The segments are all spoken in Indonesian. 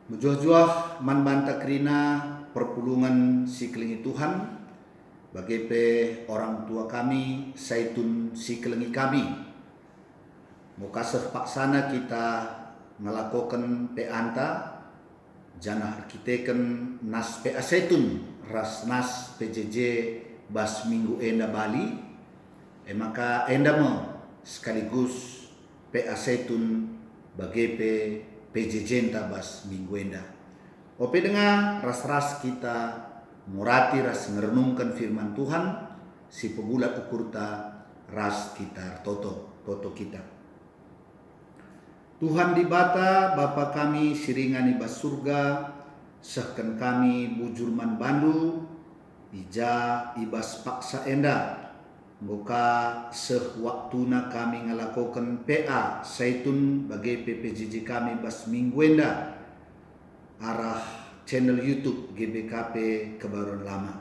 Mujuah-juah man banta kerina perpulungan si kelingi Tuhan bagi pe orang tua kami saitun si kelingi kami. Mukasah paksana kita ngelakokan pe anta jana arkiteken nas pe asetun ras nas PJJ bas minggu enda Bali maka enda mo sekaligus pe asetun bagi pe PJJ bas minggu enda. Ope dengar ras-ras kita murati ras merenungkan firman Tuhan si pebulat ukurta ras kita toto kita. Tuhan di bata Bapa kami siringani bas surga sehken kami bujurman bandu ija ibas paksa enda buka sewaktuna kami ngelakokan PA saitun bagi PPJJ kami bas minggu enda arah channel YouTube GBKP Kebaruan Lama.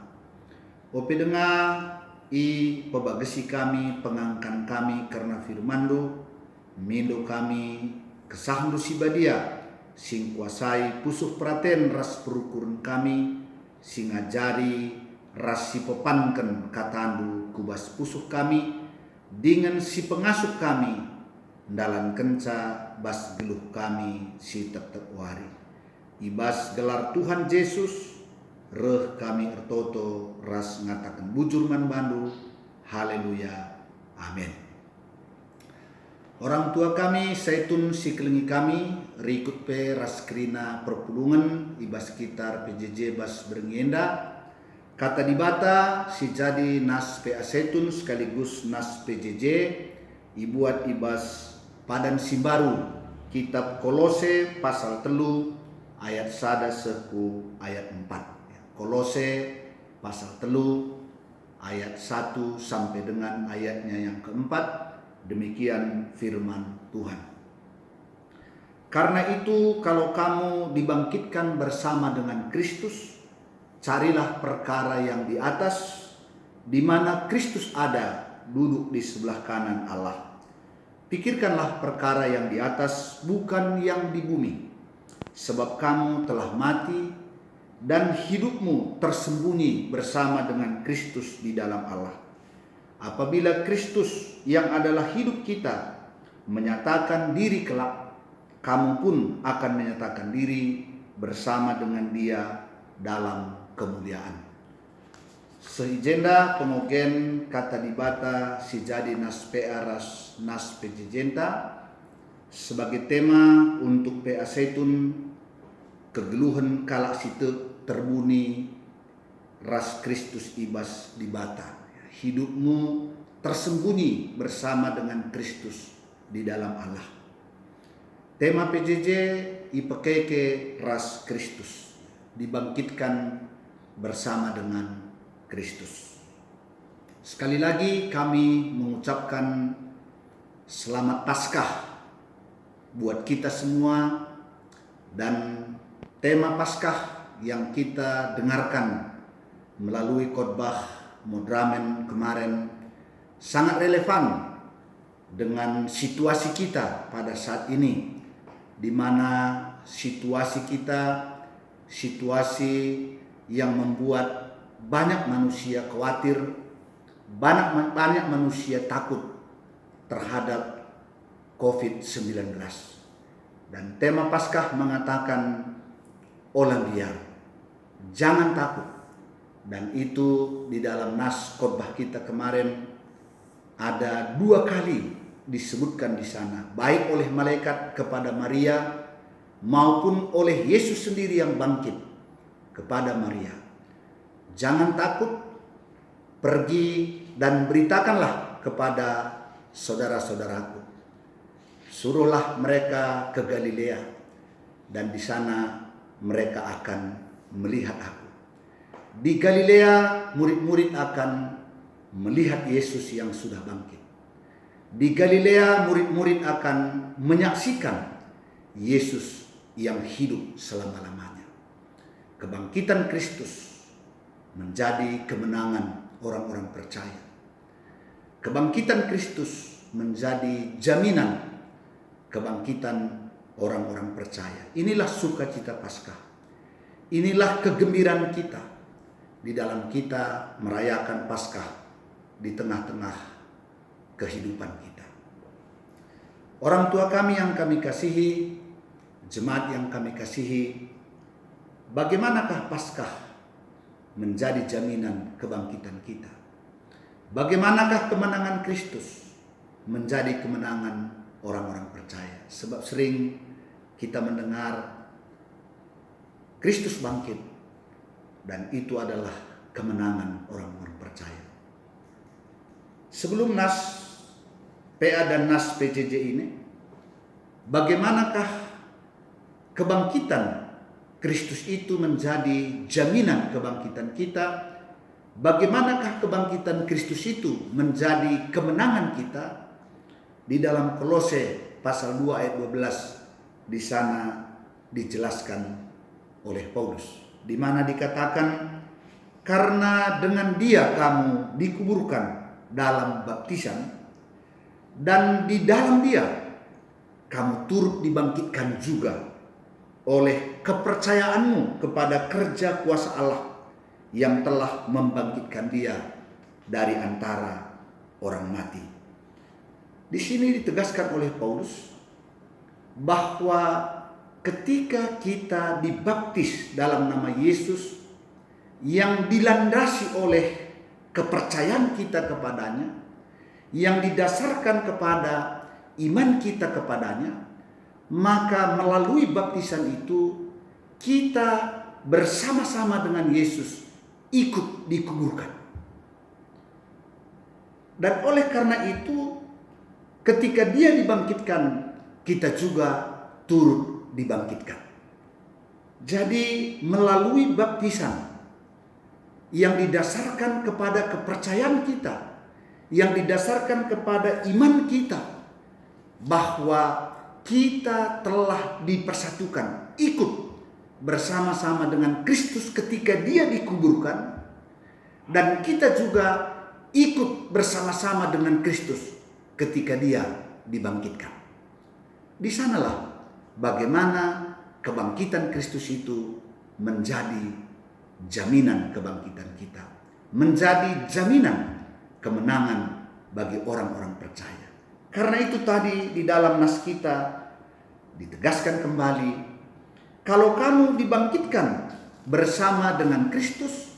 Ope dengar i pebagesi kami pengangkan kami karena firmando mindo kami kesahandu sibadia sing kuasai pusuh praten ras perukuran kami sing ngajari ras si pepanken katandu kubas pusuh kami dengan si pengasuh kami dalam kenca bas geluh kami si tetep wari ibas gelar Tuhan Yesus reh kami ertoto ras ngatakan bujur man bandu haleluya amin. Orang tua kami saitun si kelingi kami rikut pe ras kerina perpulungan ibas sekitar PJJ bas berngenda kata di bata si jadi nas pe asetun sekaligus nas PJJ ibuat ibas padan simbaru kitab Kolose pasal telu ayat sada seku ayat 4. Kolose pasal telu ayat 1 sampai dengan ayatnya yang keempat. Demikian firman Tuhan. Karena itu kalau kamu dibangkitkan bersama dengan Kristus, carilah perkara yang di atas, di mana Kristus ada, duduk di sebelah kanan Allah. Pikirkanlah perkara yang di atas, bukan yang di bumi. Sebab kamu telah mati, dan hidupmu tersembunyi bersama dengan Kristus di dalam Allah. Apabila Kristus yang adalah hidup kita menyatakan diri kelak, kamu pun akan menyatakan diri bersama dengan Dia dalam kemuliaan. Seijenda pengogen kata dibata si jadi nas PA ras nas PJJenta sebagai tema untuk PA Seitun kegeluhan kalak situ terbuni ras Kristus ibas dibata. Hidupmu tersembunyi bersama dengan Kristus di dalam Allah. Tema PJJ ipekeke ras Kristus, dibangkitkan bersama dengan Kristus. Sekali lagi kami mengucapkan selamat Paskah buat kita semua, dan tema Paskah yang kita dengarkan melalui khotbah Modramen kemarin sangat relevan dengan situasi kita pada saat ini, di mana situasi kita situasi yang membuat banyak manusia khawatir, banyak manusia takut terhadap COVID-19. Dan tema Paskah mengatakan Olandia, jangan takut. Dan itu di dalam nas khotbah kita kemarin ada 2 kali disebutkan di sana, baik oleh malaikat kepada Maria maupun oleh Yesus sendiri yang bangkit kepada Maria. Jangan takut, pergi dan beritakanlah kepada saudara-saudaraku. Suruhlah mereka ke Galilea, dan di sana mereka akan melihat aku. Di Galilea murid-murid akan melihat Yesus yang sudah bangkit. Di Galilea murid-murid akan menyaksikan Yesus yang hidup selama-lamanya. Kebangkitan Kristus menjadi kemenangan orang-orang percaya. Kebangkitan Kristus menjadi jaminan kebangkitan orang-orang percaya. Inilah sukacita Paskah. Inilah kegembiraan kita di dalam kita merayakan Paskah di tengah-tengah kehidupan kita. Orang tua kami yang kami kasihi, jemaat yang kami kasihi, bagaimanakah Paskah menjadi jaminan kebangkitan kita? Bagaimanakah kemenangan Kristus menjadi kemenangan orang-orang percaya? Sebab sering kita mendengar Kristus bangkit dan itu adalah kemenangan orang-orang percaya. Sebelum nas PA dan nas PJJ ini, bagaimanakah kebangkitan Kristus itu menjadi jaminan kebangkitan kita? Bagaimanakah kebangkitan Kristus itu menjadi kemenangan kita? Di dalam Kolose pasal 2 ayat 12 di sana dijelaskan oleh Paulus, di mana dikatakan, karena dengan Dia kamu dikuburkan dalam baptisan, dan di dalam Dia kamu turut dibangkitkan juga oleh kepercayaanmu kepada kerja kuasa Allah yang telah membangkitkan Dia dari antara orang mati. Di sini ditegaskan oleh Paulus bahwa ketika kita dibaptis dalam nama Yesus yang dilandasi oleh kepercayaan kita kepadanya, yang didasarkan kepada iman kita kepadanya, maka melalui baptisan itu kita bersama-sama dengan Yesus ikut dikuburkan. Dan oleh karena itu, ketika Dia dibangkitkan, kita juga turut dibangkitkan. Jadi melalui baptisan yang didasarkan kepada kepercayaan kita, yang didasarkan kepada iman kita, bahwa kita telah dipersatukan, ikut bersama-sama dengan Kristus ketika Dia dikuburkan, dan kita juga ikut bersama-sama dengan Kristus ketika Dia dibangkitkan. Di sanalah bagaimana kebangkitan Kristus itu menjadi jaminan kebangkitan kita, menjadi jaminan kemenangan bagi orang-orang percaya. Karena itu tadi di dalam nas kita ditegaskan kembali, kalau kamu dibangkitkan bersama dengan Kristus,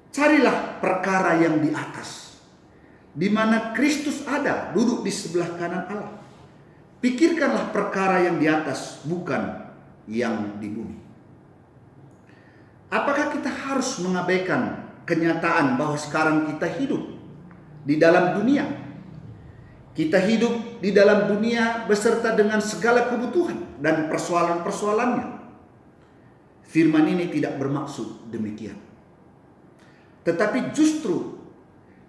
carilah perkara yang di atas, di mana Kristus ada, duduk di sebelah kanan Allah. Pikirkanlah perkara yang di atas, bukan yang di bumi. Apakah kita harus mengabaikan kenyataan bahwa sekarang kita hidup di dalam dunia? Kita hidup di dalam dunia beserta dengan segala kebutuhan dan persoalan-persoalannya. Firman ini tidak bermaksud demikian. Tetapi justru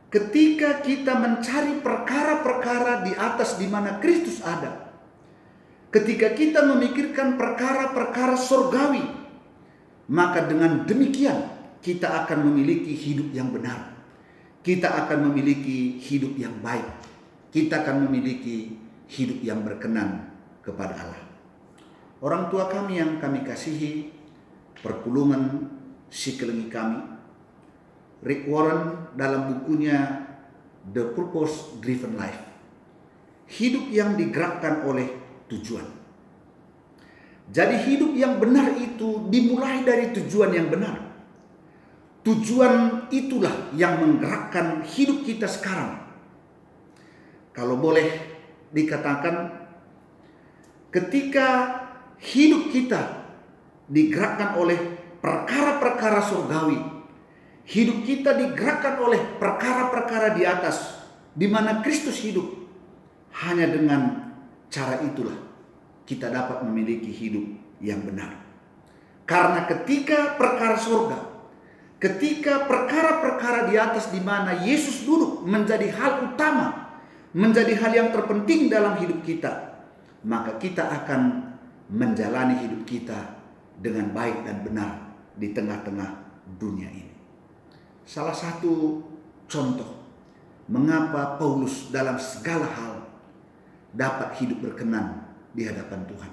ketika kita mencari perkara-perkara di atas di mana Kristus ada, ketika kita memikirkan perkara-perkara surgawi, maka dengan demikian kita akan memiliki hidup yang benar. Kita akan memiliki hidup yang baik. Kita akan memiliki hidup yang berkenan kepada Allah. Orang tua kami yang kami kasihi, perpulungan psikologi kami, Rick Warren dalam bukunya The Purpose Driven Life, hidup yang digerakkan oleh tujuan. Jadi hidup yang benar itu dimulai dari tujuan yang benar. Tujuan itulah yang menggerakkan hidup kita sekarang. Kalau boleh dikatakan, ketika hidup kita digerakkan oleh perkara-perkara surgawi, hidup kita digerakkan oleh perkara-perkara di atas, di mana Kristus hidup, hanya dengan cara itulah kita dapat memiliki hidup yang benar. Karena ketika perkara surga, ketika perkara-perkara di atas di mana Yesus duduk menjadi hal utama, menjadi hal yang terpenting dalam hidup kita, maka kita akan menjalani hidup kita dengan baik dan benar di tengah-tengah dunia ini. Salah satu contoh mengapa Paulus dalam segala hal dapat hidup berkenan di hadapan Tuhan.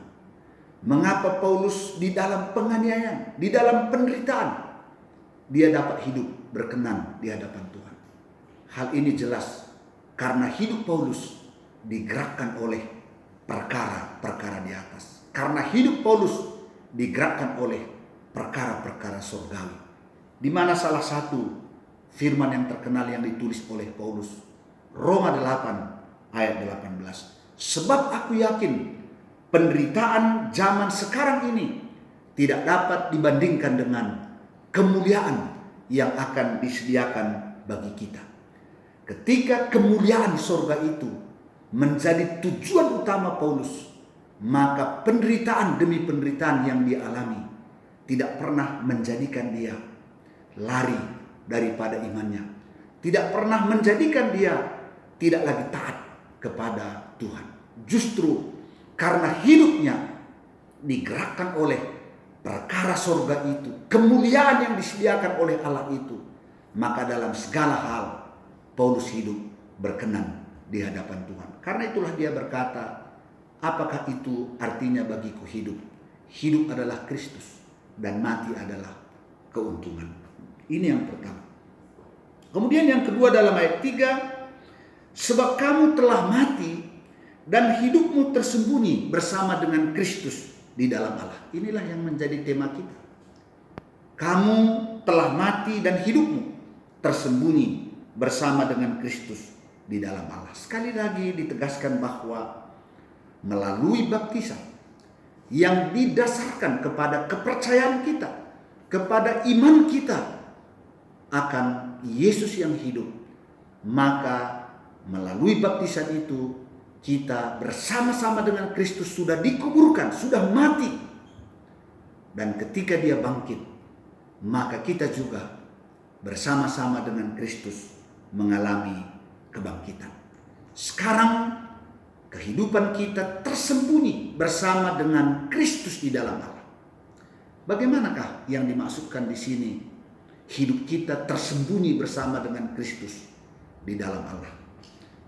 Mengapa Paulus di dalam penganiayaan, di dalam penderitaan, dia dapat hidup berkenan di hadapan Tuhan? Hal ini jelas karena hidup Paulus digerakkan oleh perkara-perkara di atas. Karena hidup Paulus digerakkan oleh perkara-perkara surgawi. Di mana salah satu firman yang terkenal yang ditulis oleh Paulus, Roma 8 ayat 18. Sebab aku yakin penderitaan zaman sekarang ini tidak dapat dibandingkan dengan kemuliaan yang akan disediakan bagi kita. Ketika kemuliaan surga itu menjadi tujuan utama Paulus, maka penderitaan demi penderitaan yang dia alami tidak pernah menjadikan dia lari daripada imannya. Tidak pernah menjadikan dia tidak lagi taat kepada Tuhan. Justru karena hidupnya digerakkan oleh perkara surga itu, kemuliaan yang disediakan oleh Allah itu, maka dalam segala hal Paulus hidup berkenan di hadapan Tuhan. Karena itulah dia berkata, apakah itu artinya bagiku hidup? Hidup adalah Kristus dan mati adalah keuntungan. Ini yang pertama. Kemudian yang kedua dalam ayat 3, sebab kamu telah mati dan hidupmu tersembunyi bersama dengan Kristus di dalam Allah. Inilah yang menjadi tema kita. Kamu telah mati dan hidupmu tersembunyi bersama dengan Kristus di dalam Allah. Sekali lagi ditegaskan bahwa melalui baptisan yang didasarkan kepada kepercayaan kita, kepada iman kita akan Yesus yang hidup, maka melalui baptisan itu kita bersama-sama dengan Kristus sudah dikuburkan, sudah mati. Dan ketika dia bangkit, maka kita juga bersama-sama dengan Kristus mengalami kebangkitan. Sekarang kehidupan kita tersembunyi bersama dengan Kristus di dalam Allah. Bagaimanakah yang dimaksudkan di sini? Hidup kita tersembunyi bersama dengan Kristus di dalam Allah.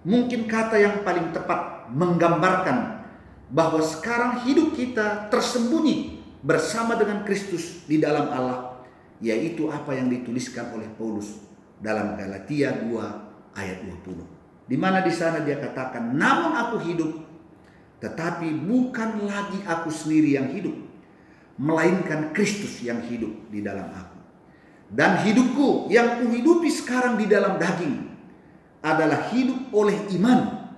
Mungkin kata yang paling tepat menggambarkan bahwa sekarang hidup kita tersembunyi bersama dengan Kristus di dalam Allah, yaitu apa yang dituliskan oleh Paulus dalam Galatia 2 ayat 20. Di mana di sana dia katakan, namun aku hidup, tetapi bukan lagi aku sendiri yang hidup, melainkan Kristus yang hidup di dalam aku. Dan hidupku yang kuhidupi sekarang di dalam daging adalah hidup oleh iman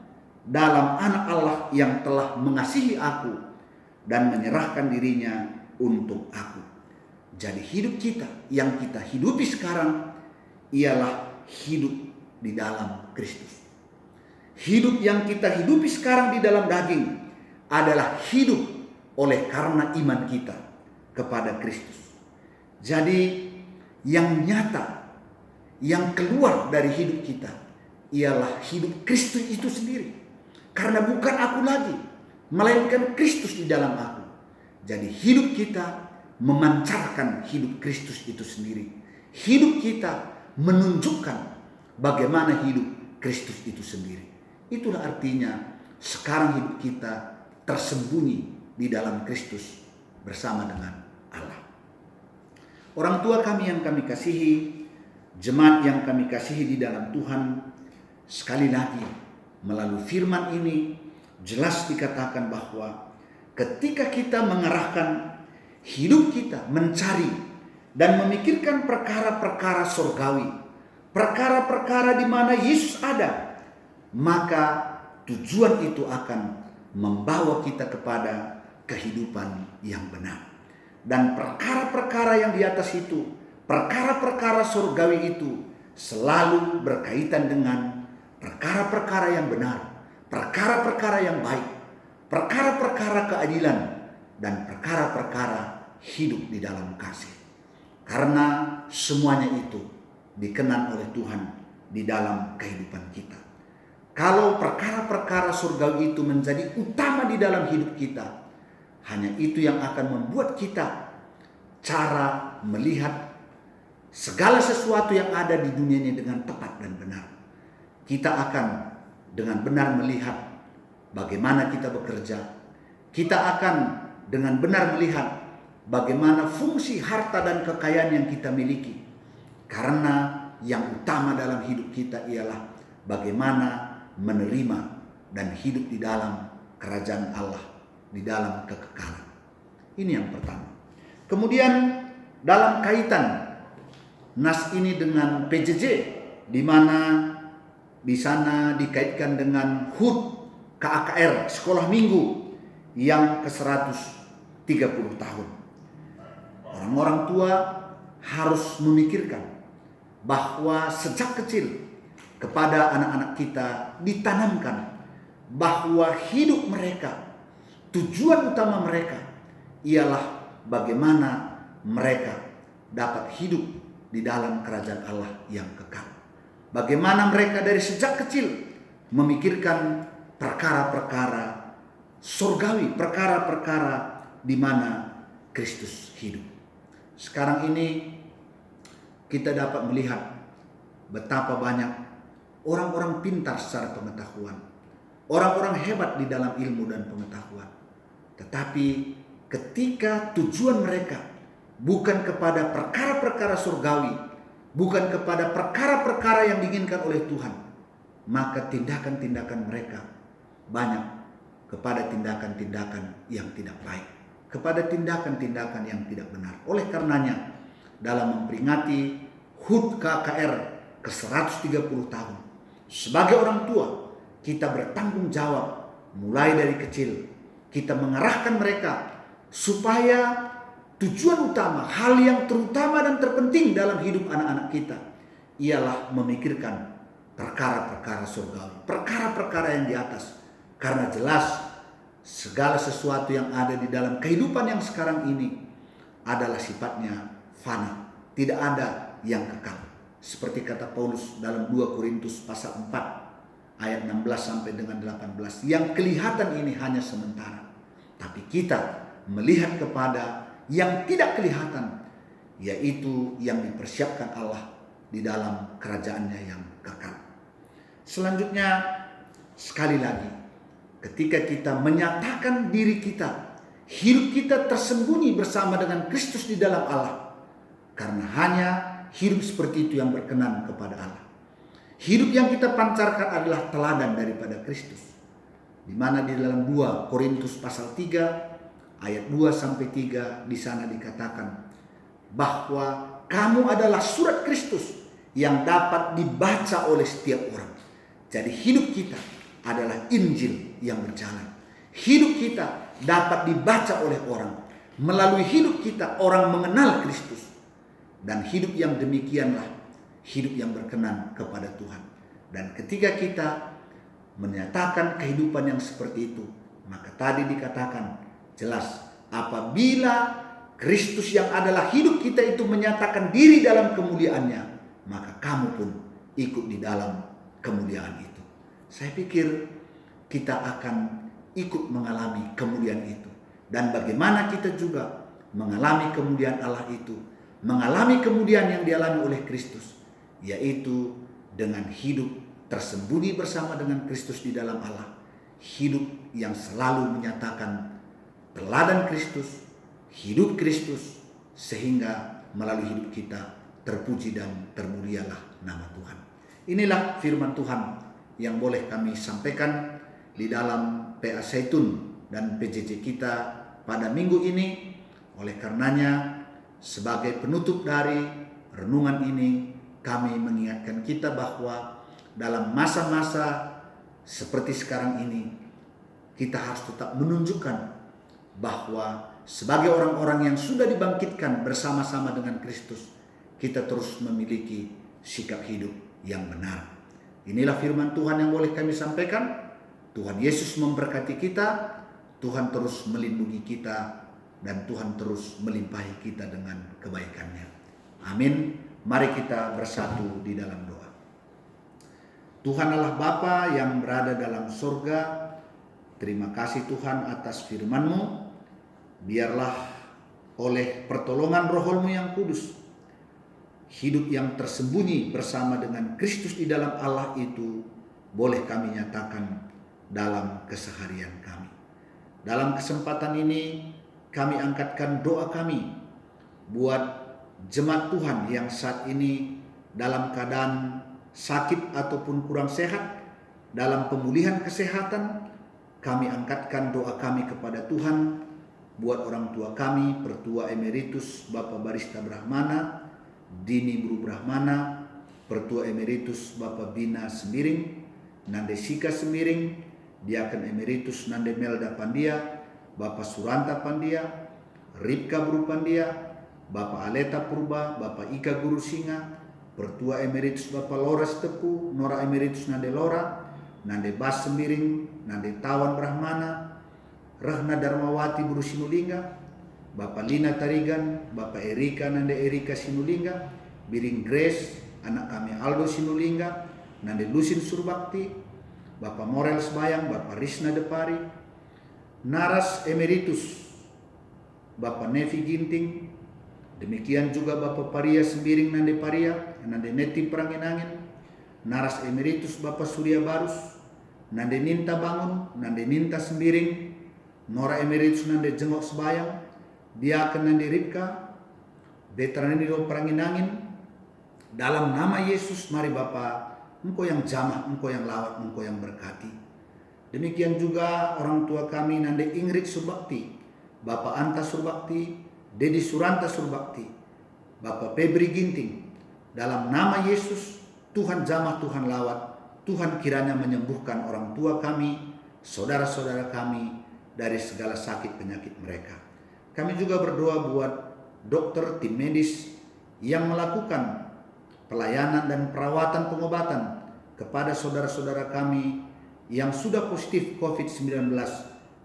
dalam Anak Allah yang telah mengasihi aku dan menyerahkan dirinya untuk aku. Jadi hidup kita yang kita hidupi sekarang ialah hidup di dalam Kristus. Hidup yang kita hidupi sekarang di dalam daging adalah hidup oleh karena iman kita kepada Kristus. Jadi yang nyata, yang keluar dari hidup kita ialah hidup Kristus itu sendiri. Karena bukan aku lagi, melainkan Kristus di dalam aku. Jadi hidup kita memancarkan hidup Kristus itu sendiri. Hidup kita menunjukkan bagaimana hidup Kristus itu sendiri. Itulah artinya sekarang hidup kita tersembunyi di dalam Kristus bersama dengan Allah. Orang tua kami yang kami kasihi, jemaat yang kami kasihi di dalam Tuhan, sekali lagi melalui firman ini jelas dikatakan bahwa ketika kita mengerahkan hidup kita mencari dan memikirkan perkara-perkara surgawi, perkara-perkara di mana Yesus ada, maka tujuan itu akan membawa kita kepada kehidupan yang benar. Dan perkara-perkara yang di atas itu, perkara-perkara surgawi itu selalu berkaitan dengan perkara-perkara yang benar, perkara-perkara yang baik, perkara-perkara keadilan, dan perkara-perkara hidup di dalam kasih. Karena semuanya itu dikenan oleh Tuhan di dalam kehidupan kita. Kalau perkara-perkara surgawi itu menjadi utama di dalam hidup kita, hanya itu yang akan membuat kita cara melihat segala sesuatu yang ada di dunia ini dengan tepat dan benar. Kita akan dengan benar melihat bagaimana kita bekerja. Kita akan dengan benar melihat bagaimana fungsi harta dan kekayaan yang kita miliki. Karena yang utama dalam hidup kita ialah bagaimana menerima dan hidup di dalam kerajaan Allah, di dalam kekekalan. Ini yang pertama. Kemudian dalam kaitan nas ini dengan PJJ, di mana di sana dikaitkan dengan HUT KAKR, sekolah minggu yang ke-130 tahun. Orang-orang tua harus memikirkan bahwa sejak kecil kepada anak-anak kita ditanamkan bahwa hidup mereka, tujuan utama mereka ialah bagaimana mereka dapat hidup di dalam kerajaan Allah yang kekal. Bagaimana mereka dari sejak kecil memikirkan perkara-perkara surgawi, perkara-perkara di mana Kristus hidup. Sekarang ini kita dapat melihat betapa banyak orang-orang pintar secara pengetahuan, orang-orang hebat di dalam ilmu dan pengetahuan. Tetapi ketika tujuan mereka bukan kepada perkara-perkara surgawi, bukan kepada perkara-perkara yang diinginkan oleh Tuhan, maka tindakan-tindakan mereka banyak kepada tindakan-tindakan yang tidak baik, kepada tindakan-tindakan yang tidak benar. Oleh karenanya, dalam memperingati HUT KKR ke-130 tahun, sebagai orang tua, kita bertanggung jawab mulai dari kecil. Kita mengarahkan mereka supaya tujuan utama, hal yang terutama dan terpenting dalam hidup anak-anak kita ialah memikirkan perkara-perkara surgawi, perkara-perkara yang di atas. Karena jelas segala sesuatu yang ada di dalam kehidupan yang sekarang ini adalah sifatnya fana, tidak ada yang kekal. Seperti kata Paulus dalam 2 Korintus pasal 4 ayat 16 sampai dengan 18, yang kelihatan ini hanya sementara, tapi kita melihat kepada yang tidak kelihatan, yaitu yang dipersiapkan Allah di dalam kerajaannya yang kekal. Selanjutnya, sekali lagi, ketika kita menyatakan diri kita, hidup kita tersembunyi bersama dengan Kristus di dalam Allah, karena hanya hidup seperti itu yang berkenan kepada Allah. Hidup yang kita pancarkan adalah teladan daripada Kristus, di mana di dalam 2 Korintus pasal 3 ayat 2 sampai 3 di sana dikatakan bahwa kamu adalah surat Kristus yang dapat dibaca oleh setiap orang. Jadi hidup kita adalah Injil yang berjalan. Hidup kita dapat dibaca oleh orang. Melalui hidup kita orang mengenal Kristus. Dan hidup yang demikianlah hidup yang berkenan kepada Tuhan. Dan ketika kita menyatakan kehidupan yang seperti itu, maka tadi dikatakan jelas, apabila Kristus yang adalah hidup kita itu menyatakan diri dalam kemuliaannya, maka kamu pun ikut di dalam kemuliaan itu. Saya pikir kita akan ikut mengalami kemuliaan itu. Dan bagaimana kita juga mengalami kemuliaan Allah itu, mengalami kemuliaan yang dialami oleh Kristus, yaitu dengan hidup tersembunyi bersama dengan Kristus di dalam Allah, hidup yang selalu menyatakan teladan Kristus, hidup Kristus, sehingga melalui hidup kita terpuji dan termulialah nama Tuhan. Inilah firman Tuhan yang boleh kami sampaikan di dalam PA Zaitun dan PJJ kita pada minggu ini. Oleh karenanya, sebagai penutup dari renungan ini, kami mengingatkan kita bahwa dalam masa-masa seperti sekarang ini, kita harus tetap menunjukkan bahwa sebagai orang-orang yang sudah dibangkitkan bersama-sama dengan Kristus, kita terus memiliki sikap hidup yang benar. Inilah firman Tuhan yang boleh kami sampaikan. Tuhan Yesus memberkati kita, Tuhan terus melindungi kita, dan Tuhan terus melimpahi kita dengan kebaikan-Nya. Amin. Mari kita bersatu di dalam doa. Tuhan Allah Bapa yang berada dalam surga, terima kasih Tuhan atas firman-Mu. Biarlah oleh pertolongan Roh-Mu yang kudus, hidup yang tersembunyi bersama dengan Kristus di dalam Allah itu boleh kami nyatakan dalam keseharian kami. Dalam kesempatan ini kami angkatkan doa kami buat jemaat Tuhan yang saat ini dalam keadaan sakit ataupun kurang sehat, dalam pemulihan kesehatan. Kami angkatkan doa kami kepada Tuhan buat orang tua kami, Pertua Emeritus Bapak Barista Brahmana, Dini Buru Brahmana, Pertua Emeritus Bapak Bina Semiring, Nande Sika Semiring, Diaken Emeritus Nande Melda Pandia, Bapak Suranta Pandia, Ripka Buru Pandia, Bapak Aleta Purba, Bapak Ika Guru Singa, Pertua Emeritus Bapak Lora Tepu, Nora Emeritus Nande Lora, Nande Bas Semiring, Nande Tawan Brahmana, Rahna Darmawati Buru Sinulinga, Bapak Lina Tarigan, Bapak Erika Nande Erika Sinulinga, Biring Grace, anak kami Aldo Sinulinga, Nande Lusin Surbakti, Bapak Morel Sebayang, Bapak Risna Depari, Naras Emeritus Bapak Nevi Ginting, demikian juga Bapak Paria Sembiring Nande Paria, Nande Neti Peranginangin, Naras Emeritus Bapak Surya Barus, Nande Ninta Bangun, Nande Ninta Sembiring, Nora Emeritus Nande Jengok Sebayang, Diaken Nande Ripka, Veteran Nido Peranginangin. Dalam nama Yesus, mari Bapak, Engkau yang jamah, Engkau yang lawat, Engkau yang berkati. Demikian juga orang tua kami Nande Ingrid Surbakti, Bapak Anta Surbakti, Dedi Suranta Surbakti, Bapak Febri Ginting. Dalam nama Yesus, Tuhan jamah, Tuhan lawat, Tuhan kiranya menyembuhkan orang tua kami, saudara-saudara kami dari segala sakit penyakit mereka. Kami juga berdoa buat dokter, tim medis yang melakukan pelayanan dan perawatan pengobatan kepada saudara-saudara kami yang sudah positif COVID-19.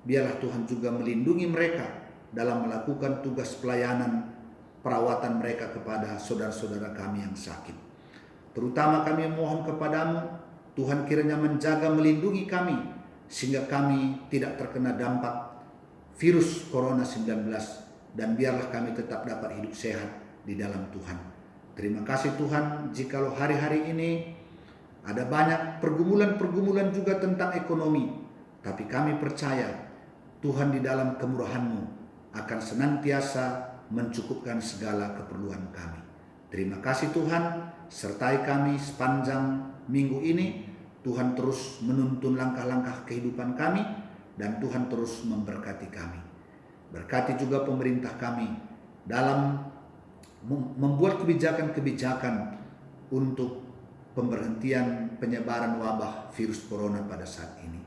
Biarlah Tuhan juga melindungi mereka dalam melakukan tugas pelayanan perawatan mereka kepada saudara-saudara kami yang sakit. Terutama kami mohon kepadamu, Tuhan kiranya menjaga melindungi kami sehingga kami tidak terkena dampak virus Corona 19 dan biarlah kami tetap dapat hidup sehat di dalam Tuhan. Terima kasih Tuhan, jikalau hari-hari ini ada banyak pergumulan-pergumulan juga tentang ekonomi, tapi kami percaya Tuhan di dalam kemurahan-Mu akan senantiasa mencukupkan segala keperluan kami. Terima kasih Tuhan, sertai kami sepanjang minggu ini. Tuhan terus menuntun langkah-langkah kehidupan kami dan Tuhan terus memberkati kami. Berkati juga pemerintah kami dalam membuat kebijakan-kebijakan untuk pemberhentian penyebaran wabah virus corona pada saat ini.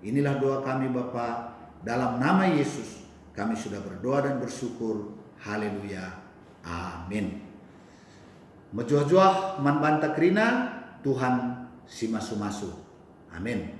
Inilah doa kami Bapa, dalam nama Yesus kami sudah berdoa dan bersyukur. Haleluya. Amin. Mejuah-juah man banta kerina Tuhan si masu-masu. Amin.